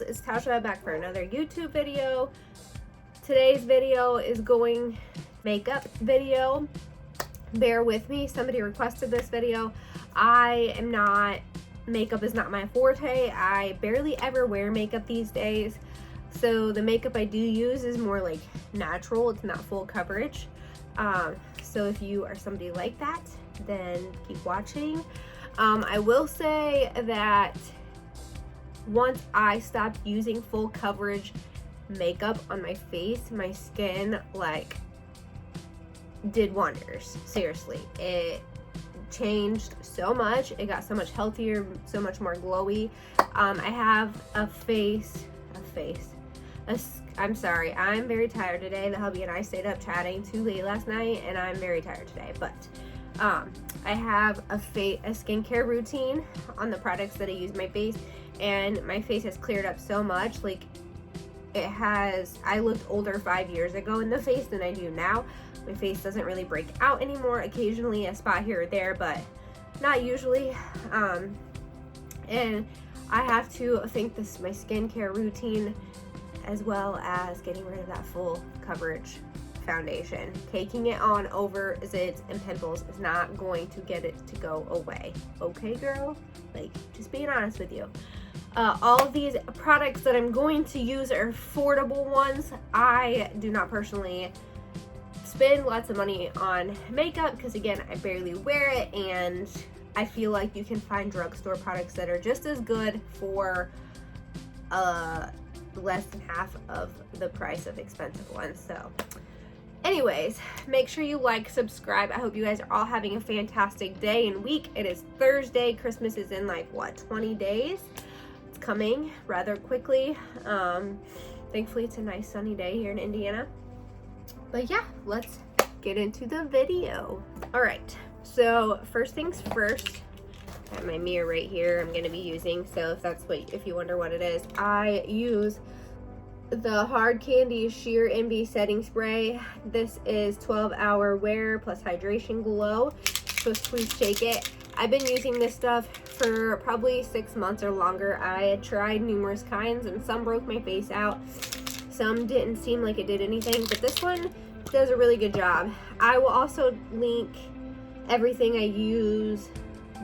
It's Tasha back for another YouTube video. Today's video is going makeup video. Bear with me, somebody requested this video. Makeup is not my forte. I barely ever wear makeup these days. So the makeup I do use is more like natural. It's not full coverage. So if you are somebody like that, then keep watching. I will say that once I stopped using full coverage makeup on my face, my skin like did wonders. Seriously, it changed so much. It got so much healthier, so much more glowy. I have I'm sorry, I'm very tired today. The hubby and I stayed up chatting too late last night and I'm very tired today, but I have a skincare routine on the products that I use my face, and my face has cleared up so much. Like I looked older 5 years ago in the face than I do now. My face doesn't really break out anymore. Occasionally a spot here or there, but not usually. And I have to thank my skincare routine, as well as getting rid of that full coverage foundation. Taking it on over zits and pimples is not going to get it to go away. Okay, girl? Like, just being honest with you. All of these products that I'm going to use are affordable ones. I do not personally spend lots of money on makeup because, again, I barely wear it, and I feel like you can find drugstore products that are just as good for less than half of the price of expensive ones. So anyways, make sure you like, subscribe. I hope you guys are all having a fantastic day and week. It is Thursday. Christmas is in like 20 days. It's coming rather quickly. Thankfully it's a nice sunny day here in Indiana. But yeah, let's get into the video. All right, so first things first, I have my mirror right here I'm going to be using. So if you wonder what it is, I use the Hard Candy Sheer MB Setting Spray. This is 12-hour wear plus hydration glow. So please shake it. I've been using this stuff for probably 6 months or longer. I had tried numerous kinds and some broke my face out. Some didn't seem like it did anything, but this one does a really good job. I will also link everything I use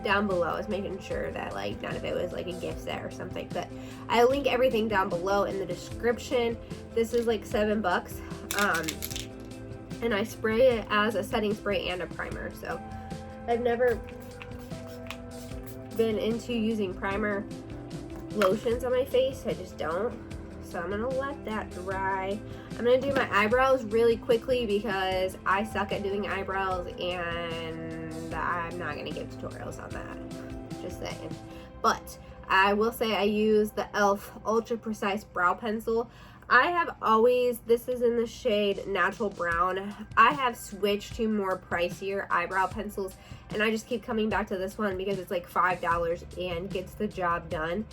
down below. I was making sure that like none of it was like a gift set or something, but I'll link everything down below in the description. This is like $7, and I spray it as a setting spray and a primer. So I've never been into using primer lotions on my face. I just don't. So I'm gonna let that dry. I'm gonna do my eyebrows really quickly because I suck at doing eyebrows and I'm not gonna give tutorials on that, just saying. But I will say I use the e.l.f. Ultra Precise Brow Pencil. This is in the shade Natural Brown. I have switched to more pricier eyebrow pencils, and I just keep coming back to this one because it's like $5 and gets the job done.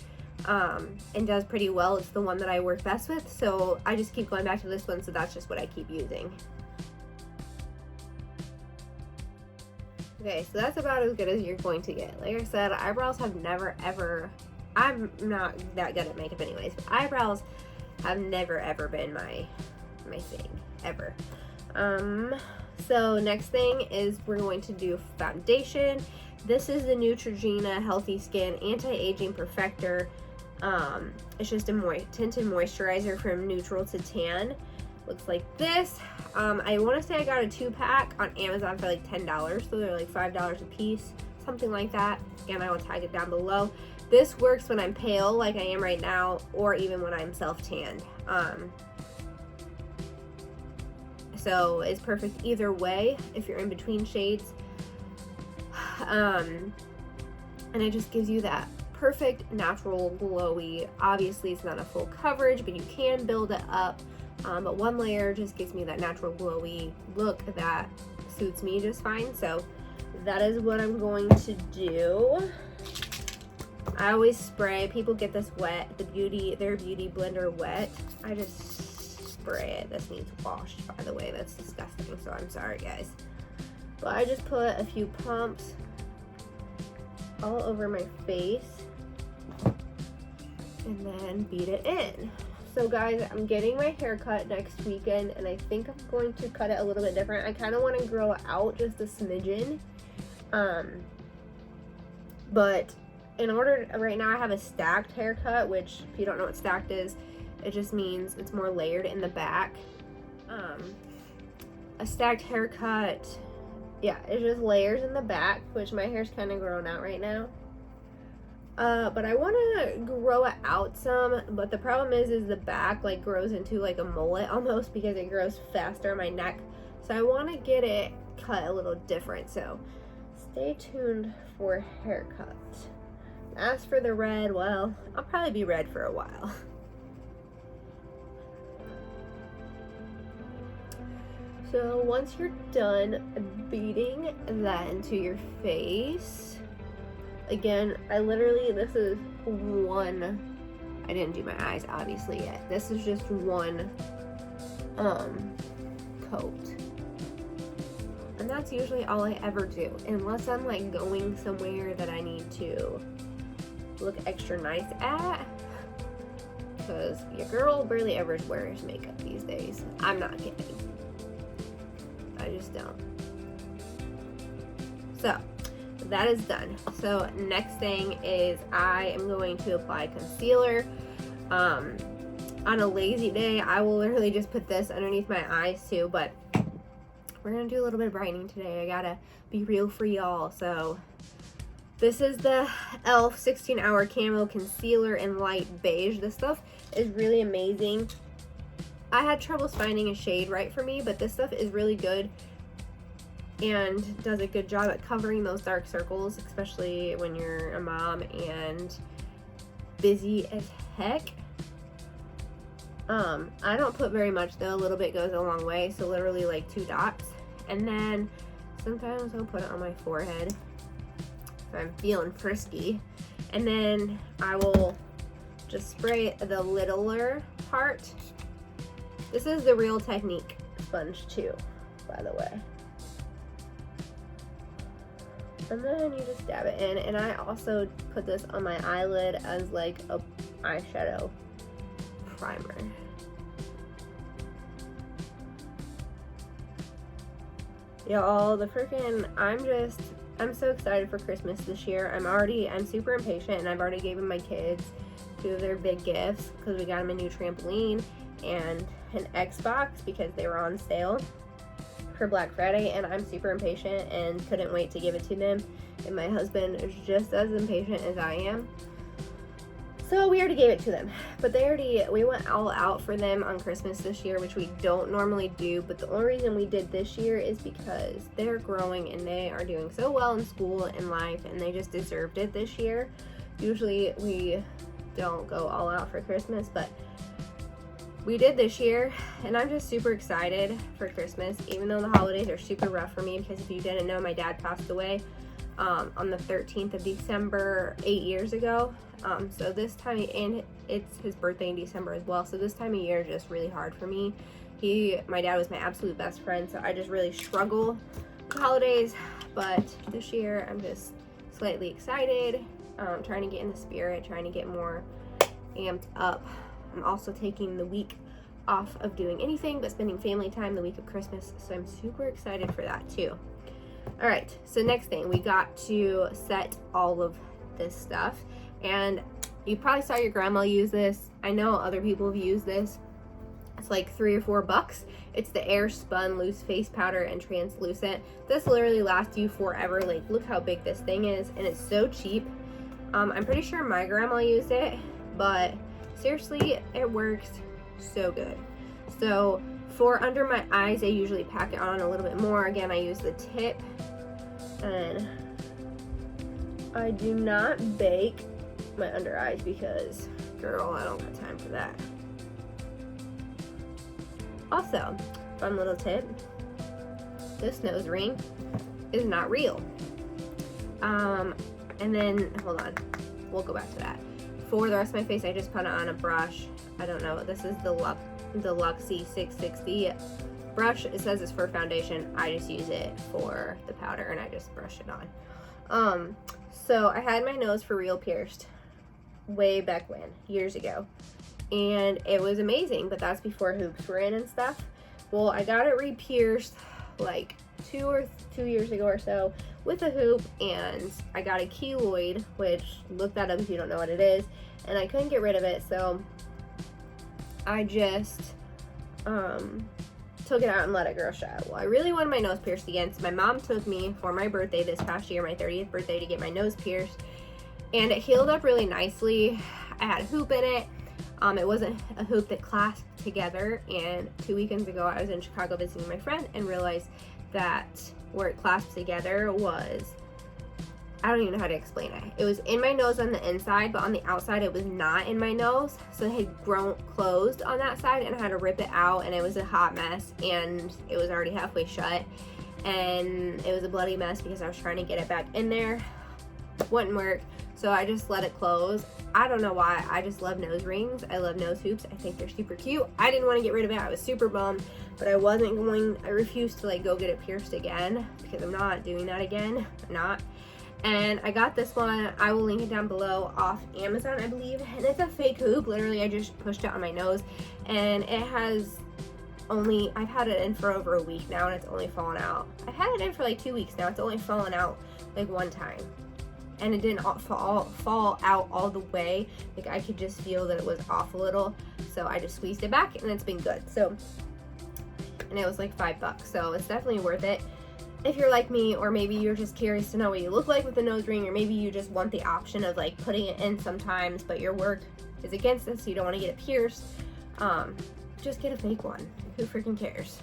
And does pretty well. It's the one that I work best with, so I just keep going back to this one, so that's just what I keep using. Okay, so that's about as good as you're going to get. Like I said, eyebrows have never ever, I'm not that good at makeup anyways, but eyebrows have never ever been my thing, ever. So next thing is we're going to do foundation. This is the Neutrogena Healthy Skin Anti-Aging Perfector. It's just a tinted moisturizer from neutral to tan. Looks like this. I want to say I got a 2-pack on Amazon for like $10, so they're like $5 a piece, something like that. Again, I will tag it down below. This works when I'm pale like I am right now, or even when I'm self-tanned. So it's perfect either way if you're in between shades. And it just gives you that perfect natural glowy. Obviously it's not a full coverage, but you can build it up. But one layer just gives me that natural glowy look that suits me just fine. So that is what I'm going to do. I always spray. People get this wet, their beauty blender wet. I just spray it. This needs washed, by the way. That's disgusting, so I'm sorry guys. But I just put a few pumps all over my face. and then beat it in. So guys, I'm getting my hair cut next weekend, and I think I'm going to cut it a little bit different. I kind of want to grow it out just a smidgen. But in order, right now I have a stacked haircut, which if you don't know what stacked is, it just means it's more layered in the back. A stacked haircut, yeah, it's just layers in the back, which my hair's kind of grown out right now. But I want to grow it out some, but the problem is the back like grows into like a mullet almost because it grows faster on my neck. So I want to get it cut a little different. So stay tuned for haircut. As for the red, well, I'll probably be red for a while. So once you're done beating that into your face, again, this is one, I didn't do my eyes obviously yet. This is just one coat. And that's usually all I ever do, unless I'm like going somewhere that I need to look extra nice at. Because your girl barely ever wears makeup these days. I'm not kidding. I just don't. So that is done. So next thing is I am going to apply concealer. On a lazy day, I will literally just put this underneath my eyes too, but we're gonna do a little bit of brightening today. I gotta be real for y'all. So this is the e.l.f. 16-hour camo concealer in light beige. This stuff is really amazing. I had troubles finding a shade right for me, but this stuff is really good and does a good job at covering those dark circles, especially when you're a mom and busy as heck. I don't put very much though. A little bit goes a long way, so literally like 2 dots. And then sometimes I'll put it on my forehead if I'm feeling frisky. And then I will just spray the littler part. This is the Real Technique sponge too, by the way. And then you just dab it in. And I also put this on my eyelid as like a eyeshadow primer. Y'all, I'm so excited for Christmas this year. I'm super impatient, and I've already given my kids 2 of their big gifts because we got them a new trampoline and an Xbox because they were on sale for Black Friday, and I'm super impatient and couldn't wait to give it to them. And my husband is just as impatient as I am. So we already gave it to them, but we went all out for them on Christmas this year, which we don't normally do. But the only reason we did this year is because they're growing and they are doing so well in school and life, and they just deserved it this year. Usually we don't go all out for Christmas, but we did this year, and I'm just super excited for Christmas, even though the holidays are super rough for me, because if you didn't know, my dad passed away on the 13th of December 8 years ago. So this time, and it's his birthday in December as well, so this time of year is just really hard for me. My dad was my absolute best friend, so I just really struggle with holidays. But this year I'm just slightly excited, trying to get in the spirit, trying to get more amped up. I'm also taking the week off of doing anything but spending family time the week of Christmas, so I'm super excited for that too. All right, so next thing, we got to set all of this stuff, and you probably saw your grandma use this. I know other people have used this. It's like $3 or $4. It's the Air Spun Loose Face Powder and Translucent. This literally lasts you forever. Like, look how big this thing is, and it's so cheap. I'm pretty sure my grandma used it, but seriously, it works so good. So for under my eyes, I usually pack it on a little bit more. Again, I use the tip, and I do not bake my under eyes because, girl, I don't got time for that. Also, fun little tip, this nose ring is not real. And then, hold on, we'll go back to that. For the rest of my face, I just put it on a brush. I don't know, this is the Luxie 660 brush. It says it's for foundation. I just use it for the powder, and I just brush it on. So I had my nose for real pierced way back when, years ago. And it was amazing, but that's before hoops were in and stuff. Well, I got it re-pierced like 2 years ago or so with a hoop, and I got a keloid, which, look that up if you don't know what it is, and I couldn't get rid of it, so I just took it out and let it grow shut. Well, I really wanted my nose pierced again, so my mom took me for my birthday this past year, my 30th birthday, to get my nose pierced, and it healed up really nicely. I had a hoop in it. It wasn't a hoop that clasped together, and 2 weekends ago I was in Chicago visiting my friend and realized that where it clasped together was, I don't even know how to explain it. It was in my nose on the inside, but on the outside it was not in my nose. So it had grown closed on that side, and I had to rip it out, and it was a hot mess, and it was already halfway shut, and it was a bloody mess because I was trying to get it back in there. Wouldn't work, so I just let it close. I don't know why. I just love nose rings. I love nose hoops. I think they're super cute. I didn't want to get rid of it. I was super bummed, but I refused to like go get it pierced again because I'm not doing that again. I'm not. And I got this one, I will link it down below, off Amazon, I believe, and it's a fake hoop. Literally, I just pushed it on my nose, and it has I've had it in for over a week now, and it's only fallen out. I've had it in for like 2 weeks now. It's only fallen out like one time, and it didn't fall out all the way. Like, I could just feel that it was off a little, so I just squeezed it back, and it's been good. So, and it was like $5, so it's definitely worth it. If you're like me, or maybe you're just curious to know what you look like with a nose ring, or maybe you just want the option of like putting it in sometimes, but your work is against it, so you don't want to get it pierced, just get a fake one. Who freaking cares?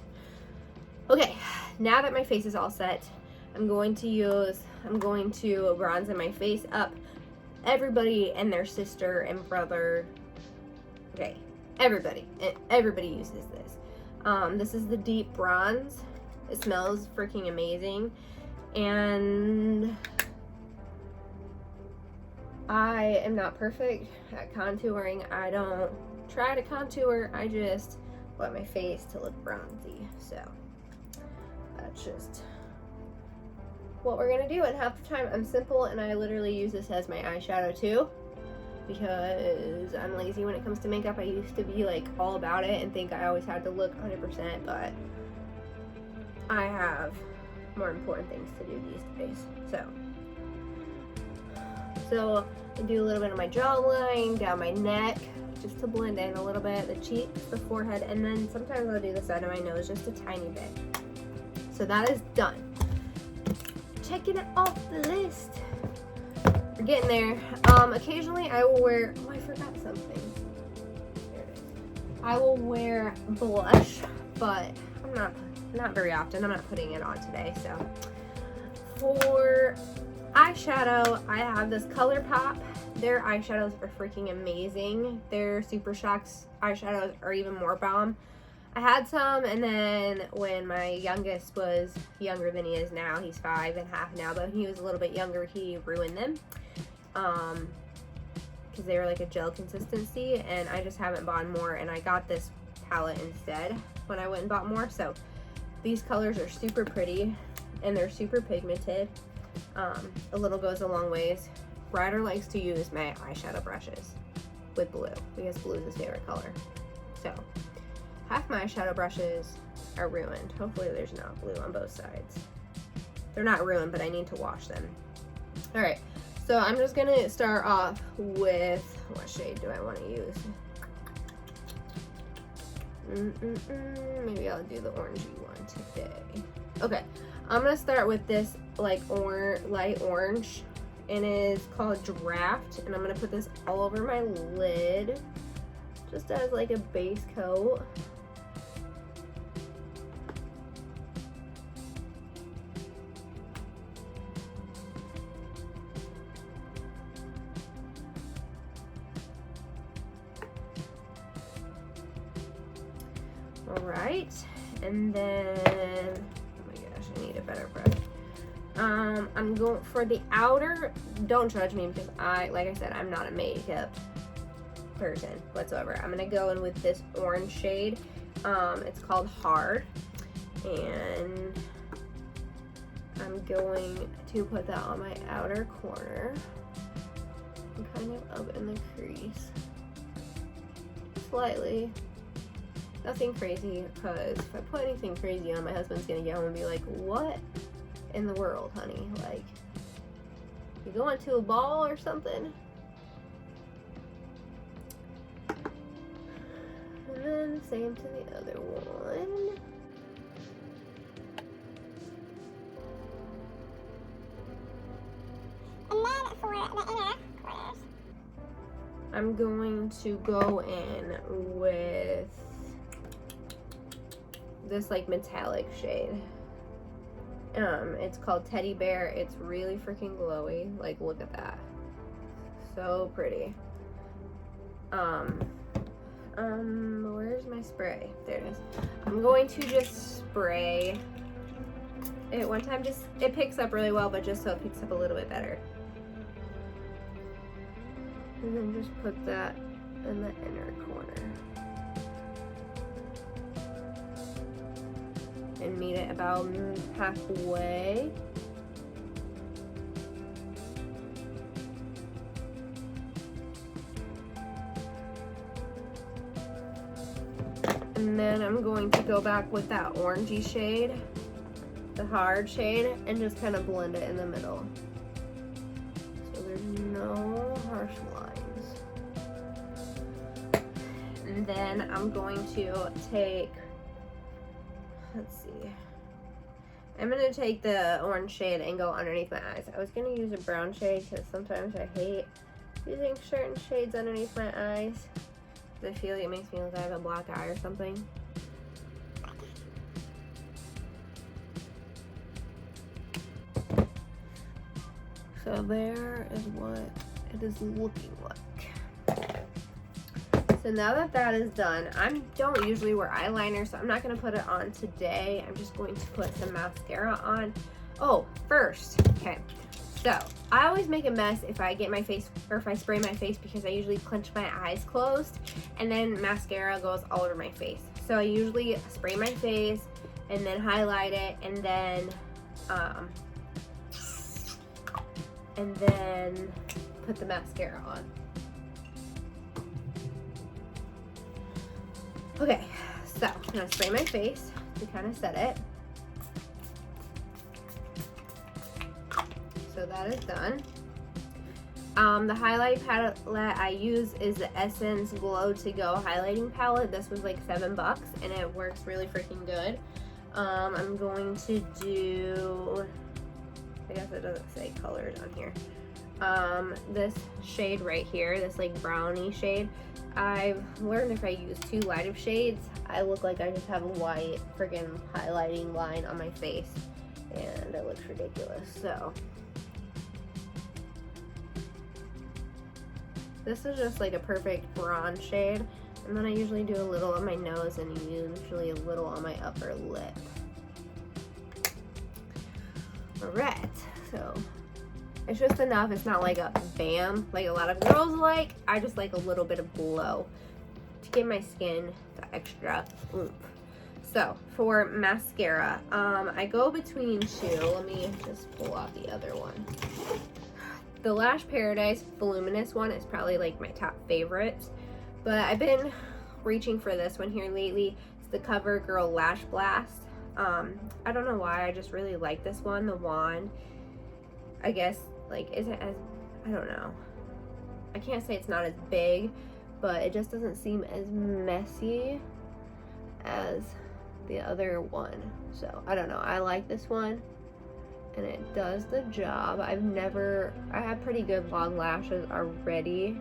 Okay, now that my face is all set, I'm going to bronze in my face up. Everybody and their sister and brother, okay, everybody uses this. This is the deep bronze. It smells freaking amazing, and I am not perfect at contouring. I don't try to contour, I just want my face to look bronzy. So that's just what we're gonna do. And half the time I'm simple, and I literally use this as my eyeshadow too, because I'm lazy when it comes to makeup. I used to be like all about it and think I always had to look 100%, but I have more important things to do these days. So I do a little bit of my jawline, down my neck, just to blend in a little bit, the cheeks, the forehead, and then sometimes I'll do the side of my nose just a tiny bit. So that is done. Checking it off the list. We're getting there. Occasionally I will wear, oh, I forgot something. There it is. I will wear blush, but I'm not very often. I'm not putting it on today. So for eyeshadow, I have this ColourPop. Their eyeshadows are freaking amazing. Their Super Shocks eyeshadows are even more bomb. I had some, and then when my youngest was younger than he is now, he's 5 and a half now, but when he was a little bit younger, he ruined them because they were like a gel consistency, and I just haven't bought more, and I got this palette instead when I went and bought more. So these colors are super pretty, and they're super pigmented. A little goes a long ways. Ryder likes to use my eyeshadow brushes with blue because blue is his favorite color. So half my eyeshadow brushes are ruined. Hopefully there's not blue on both sides. They're not ruined, but I need to wash them. All right, so I'm just gonna start off with, what shade do I want to use? Maybe I'll do the orangey one today. Okay, I'm gonna start with this like light orange, and it is called Draft, and I'm gonna put this all over my lid just as like a base coat. All right, and then, oh my gosh, I need a better brush. I'm going for the outer. Don't judge me because like I said, I'm not a makeup person whatsoever. I'm gonna go in with this orange shade. It's called Hard, and I'm going to put that on my outer corner. and kind of up in the crease. Slightly. Nothing crazy, because if I put anything crazy on, my husband's gonna get home and be like, what in the world, honey? Like, you going to a ball or something? And then same to the other one. And then for the inner corners, I'm going to go in with this like metallic shade. It's called Teddy Bear. It's really freaking glowy. Like, look at that. So pretty. Where's my spray? There it is. I'm going to just spray it one time. Just, it picks up really well, but just so it picks up a little bit better. And then just put that in the inner corner. And meet it about halfway. And then I'm going to go back with that orangey shade, the hard shade, and just kind of blend it in the middle. So there's no harsh lines. And then I'm going to take, let's see, I'm going to take the orange shade and go underneath my eyes. I was going to use a brown shade because sometimes I hate using certain shades underneath my eyes. I feel like it makes me look like I have a black eye or something. So there is what it is looking like. So now that that is done, I don't usually wear eyeliner, so I'm not going to put it on today. I'm just going to put some mascara on. Oh, first, okay. So I always make a mess if I get my face, or if I spray my face, because I usually clench my eyes closed and then mascara goes all over my face. So I usually spray my face and then highlight it and then put the mascara on. Okay, so I'm gonna spray my face to kind of set it. So that is done. The highlight palette I use is the Essence Glow to Go highlighting palette. This was like $7 and it works really freaking good. I'm going to do, I guess it doesn't say colors on here. This shade right here, this like brownie shade. I've learned if I use too light of shades, I look like I just have a white friggin' highlighting line on my face and it looks ridiculous. So this is just like a perfect bronze shade, and then I usually do a little on my nose and usually a little on my upper lip. Alright, so it's just enough. It's not like a bam like a lot of girls like. I just like a little bit of glow to give my skin the extra oomph. So for mascara, I go between two. Let me just pull out the other one. The Lash Paradise Voluminous one is probably like my top favorites, but I've been reaching for this one here lately. It's the CoverGirl Lash Blast. I don't know why, I just really like this one. The wand, I guess, like, isn't as, I don't know. I can't say it's not as big, but it just doesn't seem as messy as the other one. So, I don't know. I like this one. And it does the job. I have pretty good long lashes already.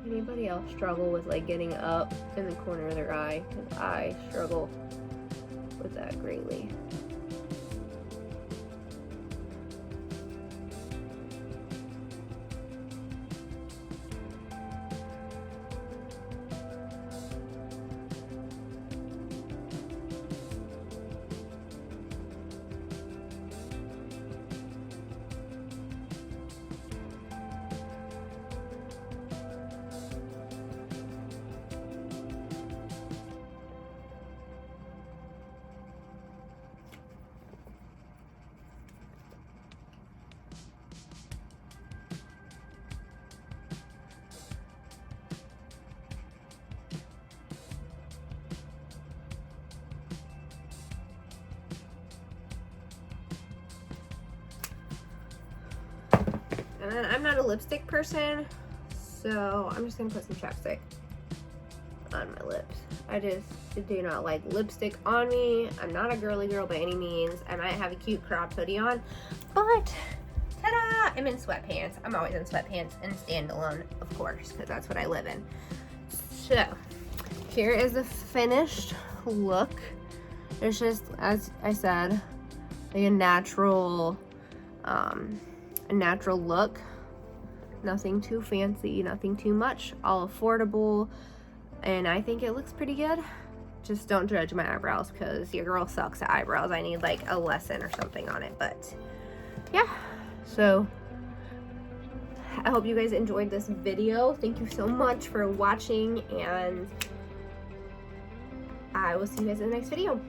Anybody else struggle with like getting up in the corner of their eye? Because I struggle with that greatly. And I'm not a lipstick person, so I'm just gonna put some chapstick on my lips. I just do not like lipstick on me. I'm not a girly girl by any means. I might have a cute cropped hoodie on, but ta-da! I'm in sweatpants. I'm always in sweatpants and standalone, of course, because that's what I live in. So, here is the finished look. It's just, as I said, like a natural look. Nothing too fancy, nothing too much, all affordable, and I think it looks pretty good. Just don't judge my eyebrows, because your girl sucks at eyebrows. I need like a lesson or something on it, but yeah. So I hope you guys enjoyed this video. Thank you so much for watching, and I will see you guys in the next video.